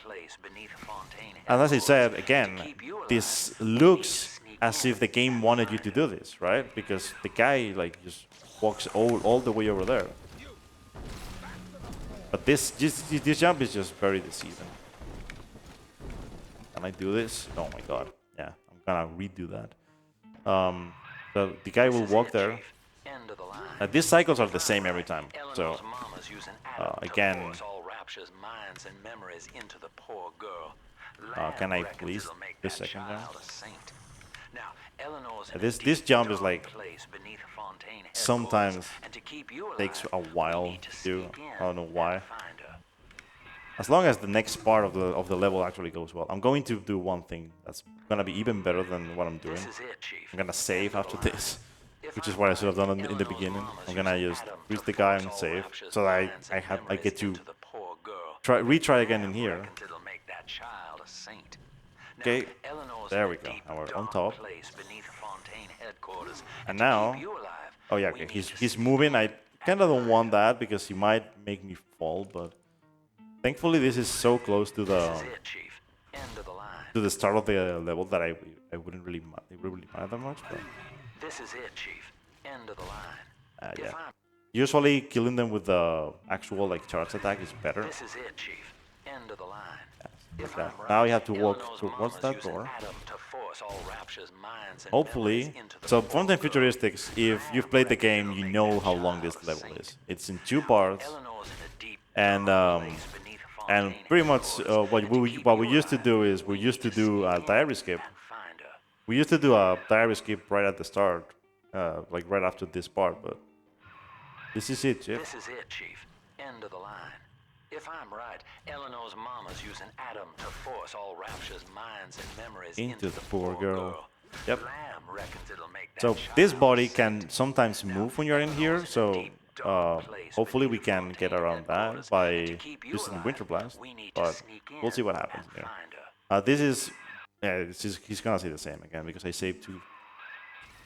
And as I said, again, this looks as if the game wanted you to do this, right? Because the guy like just walks all the way over there. But this jump is just very deceiving. Can I do this? Oh my god. Yeah, I'm gonna redo that. So the guy will walk there. These cycles are the same every time. So again, can I please this second now? This jump is like sometimes takes a while to do. I don't know why. as long as the next part of the level actually goes well. I'm going to do one thing that's gonna be even better than what I'm doing. This is it, Chief. I'm gonna save End of after the line. this, If which is I'm what I should have right, done in the Eleanor's beginning. mama's I'm gonna using just Adam freeze to the guy force and all save, Rapture's so that minds and I memories get to into the poor girl. retry again in Lamb here. reckons it'll make that child a saint. Now, Okay, Eleanor's there in we a go. deep, Now we're on dark top. place beneath Fontaine headquarters, And to now, keep you alive, oh yeah, we okay, need to he's sneak moving. in I and kind of don't find want her. that because he might make me fall, but thankfully this is so close to This is it, Chief. End of the line. start of the level that I wouldn't really mind that much. But This is it, Chief. End of the line. yeah, If I'm usually killing them with the actual like charge attack is better. This is it, Chief. End of the line. Like If that. I'm right, Now you have to walk Eleanor's towards mama's that using door. Adam to force all Rapture's minds and Hopefully, memories into the so poor Fontaine girl. Futuristics, if you've played the game, you know how long this level is. It's in 2 parts, Eleanor's in a deep, and dark place beneath and Fontaine pretty much headquarters, what and to we keep what you we used to alive, do is we we used to need do sneak a in diary skip. and find her. We used to do a diary skip right at the start, like right after this part. But this is it, Jeff. This is it, Chief. End of the line. If I'm right, Eleanor's mama's using Adam to force all Rapture's minds and memories Into into the the poor girl. Yep. Lamb reckons it'll make that So child this body a can saint. sometimes move when you're in here, Eleanor's in a so deep, dark place hopefully we beneath can get Fontaine around that headquarters, and to by keep you using alive, Winter Blast, we need to but sneak we'll see in what happens and here. find her. This is, yeah, he's gonna say the same again because I saved 2.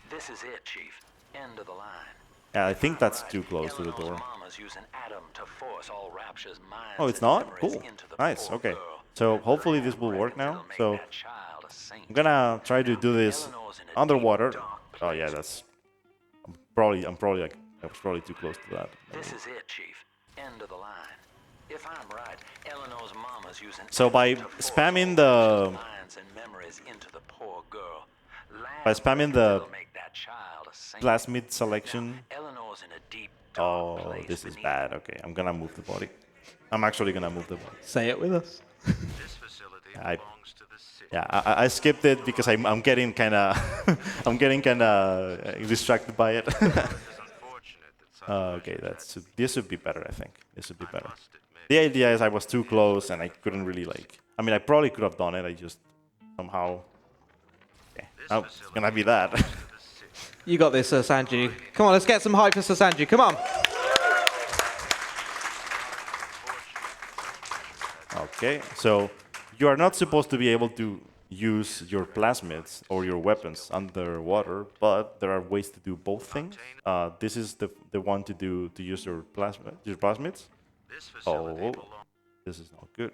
This is it, Chief. End of the line. Yeah, I think that's Right, too close to the Eleanor's door. mama's using Adam to force all Rapture's minds Oh, it's and not? memories Cool. into the Nice, poor okay. girl. So hopefully this will Lamb work reckons now. it'll make So that child a saint. I'm gonna try to do this Eleanor's in a deep, underwater. dark Oh yeah, place. that's, I'm probably like, I was probably too close to that. This is it, Chief. End of the line. If I'm right, Eleanor's mama's using So by Adam to force spamming all the- Rapture's minds and memories into the poor girl. By Lamb spamming reckons the it'll make that child a saint. plasmid selection. Eleanor's in a deep, dark Oh, place this is beneath bad. Okay, I'm gonna move the body. I'm actually gonna move the body. Say it with us. This facility I- belongs to the city. Yeah, I skipped it because I'm getting kind of I'm getting kind of distracted by it. It is unfortunate that such Okay, measures this would be better. I think this would be I better. must admit, The idea is I was too close and I couldn't really like. I mean, I probably could have done it. I just somehow. Okay, this now it's facility gonna be that. belongs to the city. You got this, SerSanju. Come on, let's get some hype for SerSanju. Come on. Okay, so you are not supposed to be able to use your plasmids or your weapons underwater, but there are ways to do both things. This is the one to use your plasmids. This facility Oh, belongs. this is not good.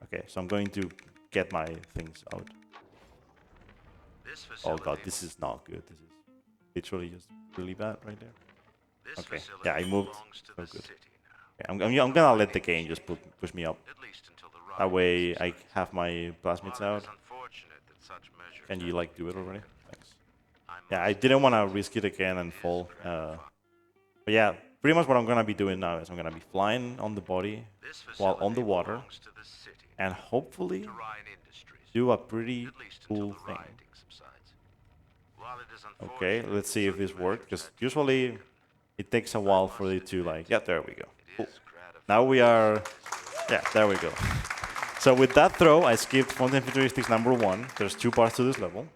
Okay, so I'm going to get my things out. This Oh facility. god, this is not good. This is literally just really bad right there. This okay, facility yeah, I moved. belongs to So the good. city now, Okay, I'm gonna let the game just push me up. at least until the That riot way I subsides. have my plasmids While out. it is unfortunate that such measures Can you have like been do it already? taken, Thanks. I Yeah, I must didn't want to risk it again and admit, fall. it is gratifying. But yeah, pretty much what I'm gonna be doing now is I'm gonna be flying on the body This while on the facility water belongs to the city, and hopefully to Ryan Industries, do a pretty at least until cool the thing. rioting subsides. While it is Okay, unfortunate let's that see if such this works, measures because have been usually taken, it takes a while for it to like, yeah, there we go. it Cool. is gratifying. Now we are, yeah, there we go. So with that throw, I skipped Fontaine Futuristics number 1. There's 2 parts to this level.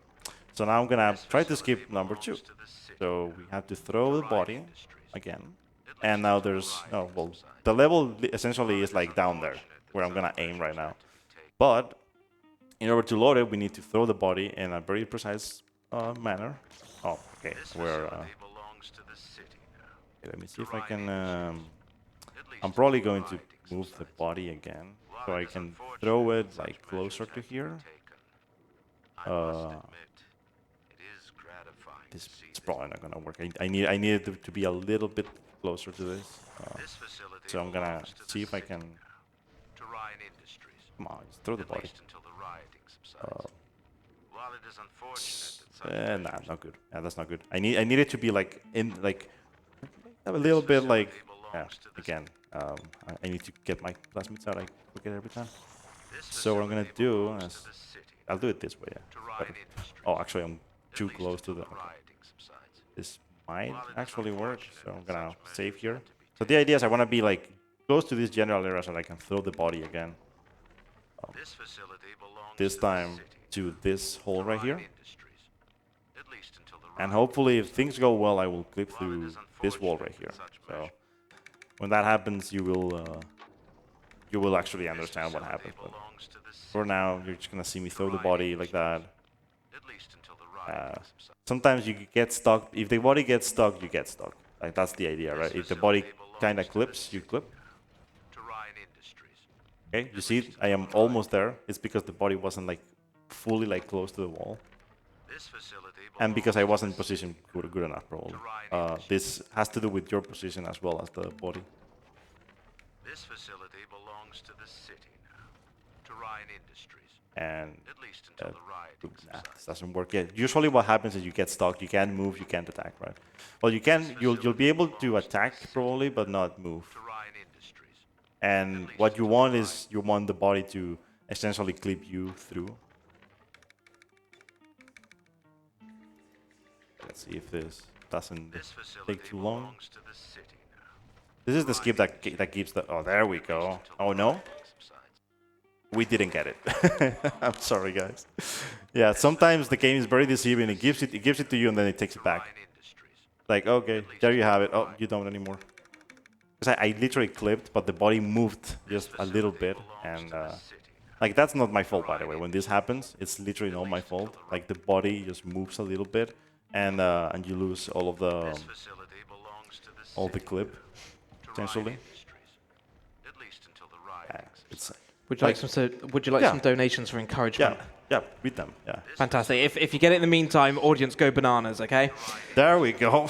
So now I'm gonna This try to facility skip number 2. belongs to the city, So we have to throw the to body Ryan Industries, again. at And least now until the there's, oh, rioting well, subsides. the level essentially While is it like down there, unfortunate that where I'm such gonna aim measures right now. had to be taken, But in order to load it, we need to throw the body in a very precise manner. Oh, okay. this We're, facility belongs to the city now, let me see to if I Ryan can. Industries, at least I'm probably until the going to rioting move the subsides. body again, While so it I is can unfortunate throw that it such like closer measures to had to be here. taken, I must Uh, admit, it is gratifying to This see it's this. probably not gonna work. I need it to be a little bit closer to this. This facility So I'm gonna belongs to the see if I city can. now, to Ryan Industries, Come on, just throw the at body. least until the rioting subsides. While it is unfortunate that such Nah, measures not good. Yeah, that's not good. I need it to be like in like a little bit like. Yeah, belongs to the again. I need to get my plasmids out. I forget every time. This So what I'm gonna facility do belongs is to the city, I'll do it this way. Yeah. to Better. Ryan Industries, Oh, actually, I'm at too least close to until the. the Okay. rioting subsides. This might While it is actually work, unfortunate so I'm that gonna such save measures here. had to be So the idea is I want to be like close to this general area so I can throw the body again. This facility belongs This to the time city. to this hole right here. Industries. At least until the And riot hopefully, if things go well, I will clip While it through is this wall right unfortunate here. that such So measures when that happens, you will actually This understand what facility happened. But belongs to the for city. now, you're just gonna see me throw the body like that. At least until the riot can subside. Sometimes you get stuck. If the body gets stuck, you get stuck. Like that's the idea, right? If the body kind of clips, you clip. To Ryan Industries. Okay, you see, I am almost there. It's because the body wasn't like fully like close to the wall, This facility and because I belongs to wasn't the positioned good enough, probably. Ryan This has to do with your position as well as the body. This facility belongs to the city now. To Ryan Industries. And At least until the riot can nah, subside. this doesn't work yet. Usually, what happens is you get stuck. You can't move. You can't attack, right? Well, you can. You'll be able to attack probably, but not move. To Ryan Industries. And what you want is you want the body to essentially clip you through. Let's see if this doesn't This facility take too long. belongs to the city now. This is the skip that keeps the. Oh, there we go. Oh no, Subsides. we didn't get it. I'm sorry, guys. Yeah, sometimes the game is very deceiving. It gives it to you and then it takes it back. Ryan Industries. Like, okay, there you have it. Oh, you don't anymore. Because I literally clipped, but the body moved just a little bit, and like that's not my fault, by the way. When this happens, it's literally not my fault. Like the body just moves a little bit, and you lose all of the This facility belongs to the all the city. clip, To Ryan essentially. Industries. At least until the riot can It's subside. Would you like Yeah. some donations for encouragement? yeah, read them. Yeah, Fantastic. If you get it in the meantime, audience, go bananas, okay? there we go.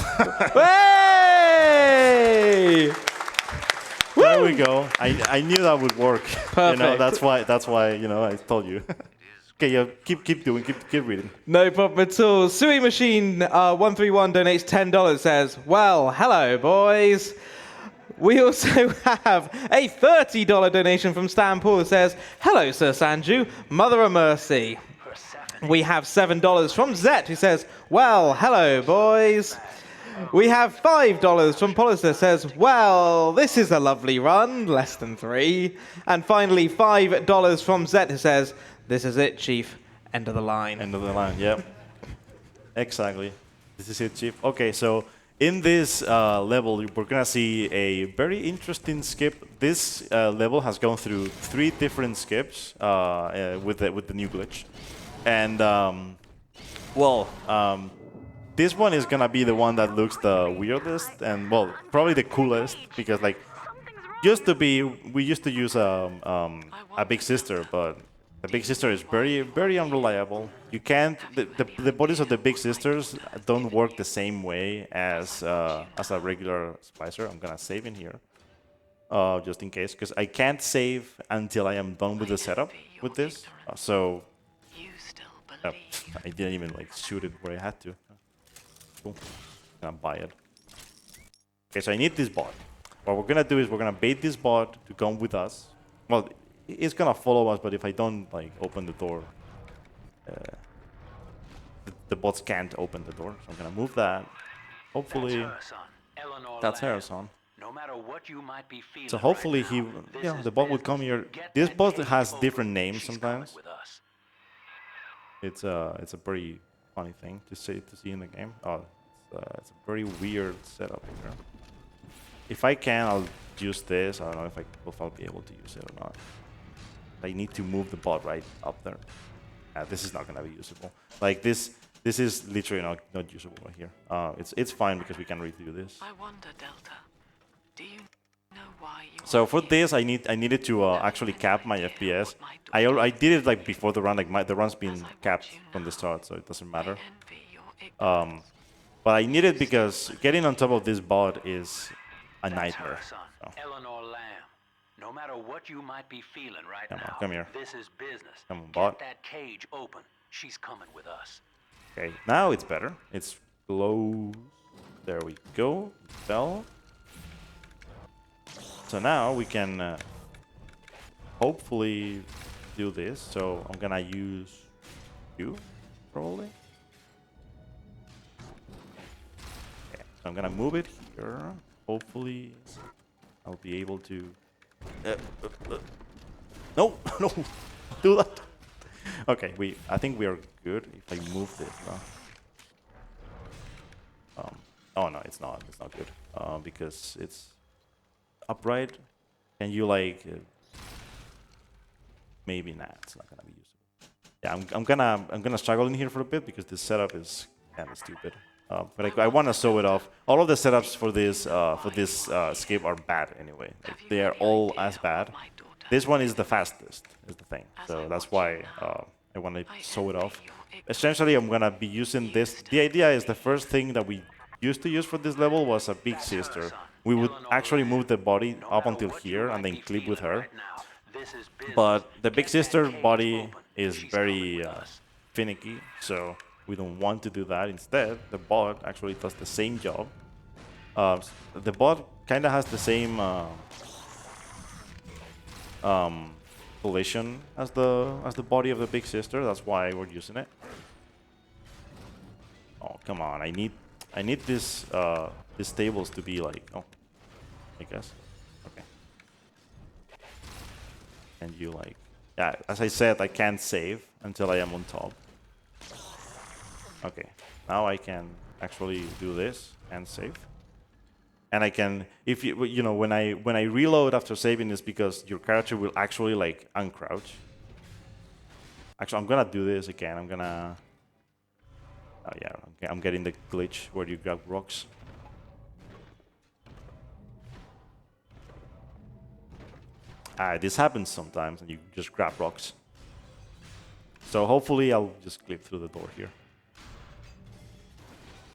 Hey! There we go. I knew that would work. You know, Perfect. that's why I told you. Okay, yeah, keep doing, keep reading. No problem at all. Sui Machine 131 donates $10. Says, "Well, hello, boys." We also have a $30 donation from Stan Paul that says, "Hello, SerSanju, Mother of Mercy." We have $7 from Zet who says, "Well, hello, boys." We have $5 from Polis that says, "Well, this is a lovely run, less than 3." And finally, $5 from Zet who says, "This is it, Chief. End of the line." End of the line. Yep. Exactly. This is it, Chief. Okay, so in this level, we're gonna see a very interesting skip. This level has gone through 3 different skips with the new glitch, and this one is gonna be the one that looks the weirdest and probably the coolest because like we used to use a big sister, but the big sister is very unreliable. You can't the bodies of the big sisters don't work the same way as a regular splicer. I'm gonna save in here just in case because I can't save until I am done with the setup with this. So You still believe. I didn't even like shoot it where I had to. Cool. Gonna buy it. Okay, so I need this bot. What we're gonna do is we're gonna bait this bot to come with us. Well, it's gonna follow us, but if I don't like open the door, the bots can't open the door. So I'm gonna move that. Hopefully, That's her, son. Eleanor that's her Lamb. son. No matter what you might be feeling So hopefully right now, this is the bot will business. come here. Get This that bot cage has open. different names She's sometimes. coming with us. It's a pretty funny thing to see in the game. Oh, it's a very weird setup here. If I can, I'll use this. I don't know if I'll be able to use it or not. I need to move the bot right up there. This is not gonna be usable. Like this is literally not usable right here. It's fine because we can redo this. I wonder, Delta. Do you know why you So are for here? this, I needed to actually cap my FPS. I did it like before the run. Like the run's been capped from the start, so it doesn't matter. I envy your ignorance. But I need it because getting on top of this bot is a That's nightmare. her, son. So, Eleanor Lamb. No matter what you might be feeling right Come on, now, come here. this is business. Come on, Get bot. that cage open. She's coming with us. okay, now it's better. It's close. There we go. Fell. So now we can hopefully do this. So I'm gonna use you probably. Okay, so I'm gonna move it here. Hopefully I'll be able to No, no, do that. Okay, I think we are good if I move this. Oh no, it's not. It's not good because it's upright. Can you like? Maybe not. It's not gonna be useful. Yeah, I'm gonna struggle in here for a bit because this setup is kind of stupid. But I want to show it off. All of the setups for this escape are bad anyway. Like, they are all as bad. This one is the fastest, is the thing. So that's why I want to show it off. Essentially, I'm gonna be using this. The idea is the first thing that we used to use for this level was a big sister. We would actually move the body up until here and then clip with her. But the big sister body is very finicky, so we don't want to do that. Instead, the bot actually does the same job. The bot kind of has the same collision as the body of the big sister. That's why we're using it. Oh, come on! I need this these tables to be like, oh, I guess. Okay. And you like, yeah, as I said, I can't save until I am on top. Okay, now I can actually do this and save. And I can, if you know, when I reload after saving, is because your character will actually like uncrouch. Actually, I'm gonna do this again. I'm gonna, oh yeah, okay, I'm getting the glitch where you grab rocks. This happens sometimes, and you just grab rocks. So hopefully I'll just clip through the door here.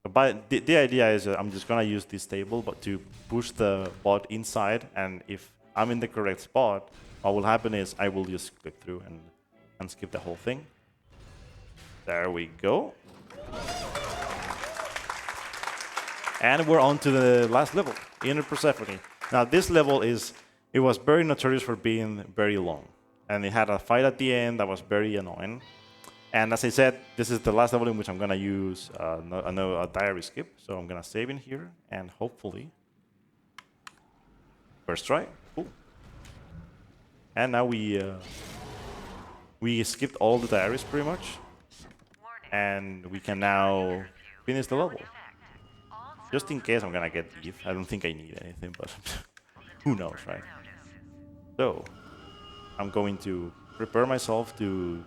But the idea is I'm just gonna use this table, but to push the bot inside, and if I'm in the correct spot, what will happen is I will just clip through and skip the whole thing. There we go. And we're on to the last level, Inner Persephone. Now this level it was very notorious for being very long, and it had a fight at the end that was very annoying. And as I said, this is the last level in which I'm gonna use a diary skip. So I'm gonna save in here, and hopefully, first try. Cool. And now we skipped all the diaries pretty much, and we can now finish the level. Just in case I'm gonna get Eve. I don't think I need anything, but who knows, right? So I'm going to prepare myself to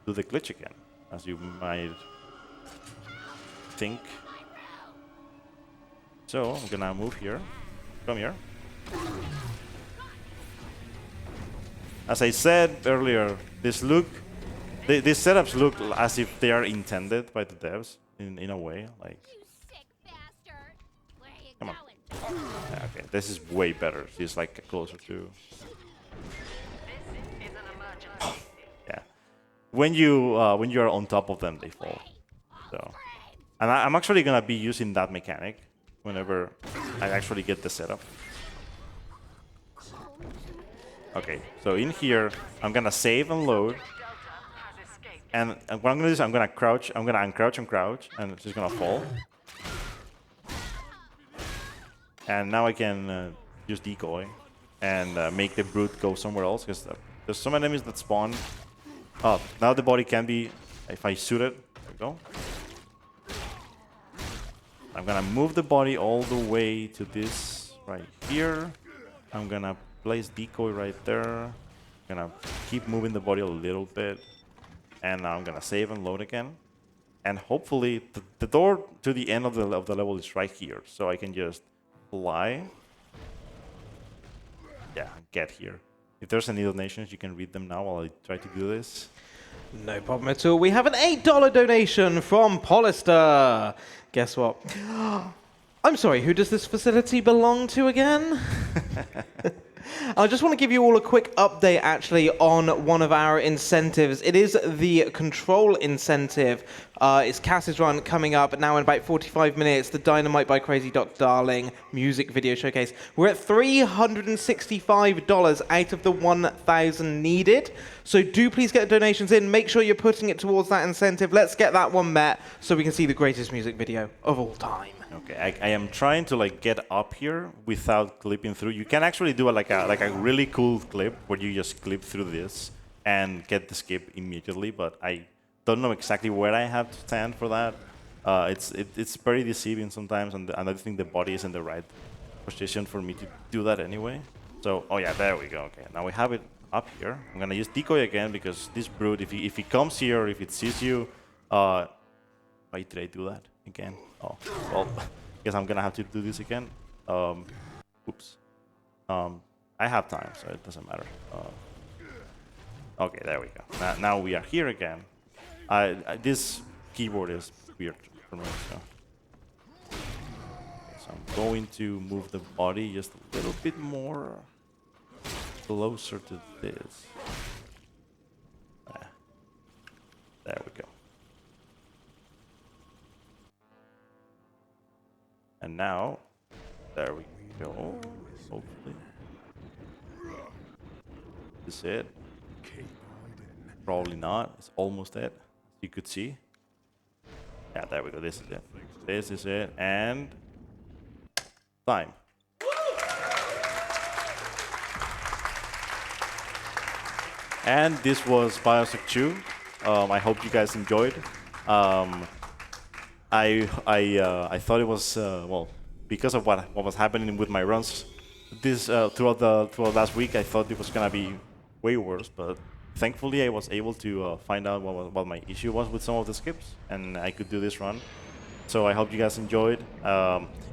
do the glitch again, as you might think. So I'm gonna move here. Come here. As I said earlier, these setups look as if they are intended by the devs in a way. Like, come on. Yeah, okay, this is way better. She's like closer to. Yeah, when you are on top of them, they fall. So, and I'm actually gonna be using that mechanic whenever I actually get the setup. Okay, so in here, I'm gonna save and load. And what I'm gonna do is I'm gonna crouch, I'm gonna uncrouch and crouch, and it's just gonna fall. And now I can use decoy and make the brute go somewhere else, because there's some enemies that spawn. Oh, now the body can be, if I shoot it, there we go. I'm gonna move the body all the way to this right here. I'm gonna place decoy right there. I'm gonna keep moving the body a little bit. And now I'm gonna save and load again. And hopefully the door to the end of the level is right here. So I can just fly. Yeah, get here. If there's any donations, you can read them now while I try to do this. No problem at all. We have an $8 donation from Paulister. Guess what? I'm sorry, who does this facility belong to again? I just want to give you all a quick update, actually, on one of our incentives. It is the control incentive. It's Cass's Run coming up now in about 45 minutes. The Dynamite by Crazy Doc Darling music video showcase. We're at $365 out of the 1,000 needed. So do please get donations in. Make sure you're putting it towards that incentive. Let's get that one met so we can see the greatest music video of all time. Okay, I am trying to like get up here without clipping through. You can actually do like a really cool clip where you just clip through this and get the skip immediately, but I don't know exactly where I have to stand for that. It's very deceiving sometimes, and I think the body is in the right position for me to do that anyway. So, oh yeah, there we go. Okay, now we have it up here. I'm gonna use decoy again because this brute, if he comes here, if it sees you, why did I do that again? Oh, well, guess I'm gonna have to do this again. Oops. I have time, so it doesn't matter. Okay, there we go. Now we are here again. This keyboard is weird for me, so. Okay, so I'm going to move the body just a little bit more closer to this. There we go. And now, there we go. Hopefully. This is it. Probably not. It's almost it. You could see. Yeah, there we go. This is it. This is it. And time. And this was BioShock 2. I hope you guys enjoyed. I thought it was well, because of what was happening with my runs this throughout last week. I thought it was gonna be way worse, but thankfully I was able to find out what my issue was with some of the skips, and I could do this run. So I hope you guys enjoyed.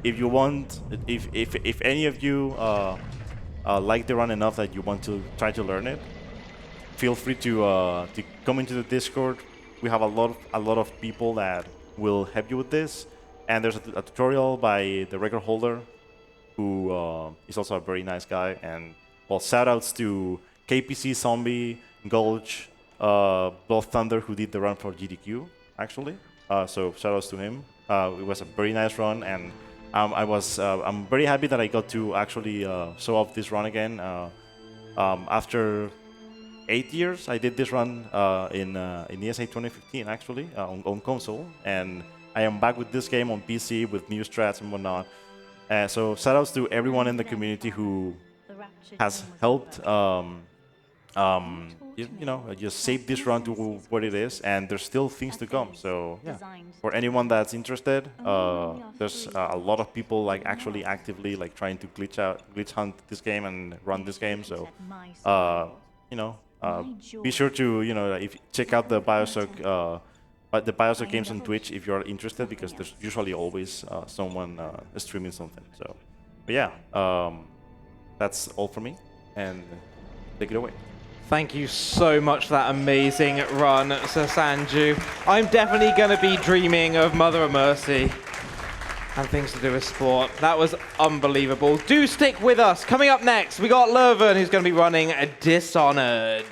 If you want, if any of you like the run enough that you want to try to learn it, feel free to come into the Discord. We have a lot of people that will help you with this, and there's a tutorial by the record holder, who is also a very nice guy. And well, shoutouts to KPC, Zombie, Gulch, Blood Thunder, who did the run for GDQ actually. So shoutouts to him. It was a very nice run, and I'm very happy that I got to actually show off this run again. After 8 years, I did this run in ESA 2015 actually on console, and I am back with this game on PC with new strats and whatnot. So shoutouts to everyone in the community who has helped you know, just save this run to what it is, and there's still things to come. So yeah, for anyone that's interested, there's a lot of people like actually actively like trying to glitch hunt this game and run this game. So you know, be sure to check out the BioShock games on Twitch if you're interested, because there's usually always someone streaming something. So, but yeah, that's all for me, and take it away. Thank you so much for that amazing run, SerSanju. I'm definitely going to be dreaming of Mother of Mercy and things to do with sport. That was unbelievable. Do stick with us. Coming up next, we got Lurven, who's going to be running Dishonored.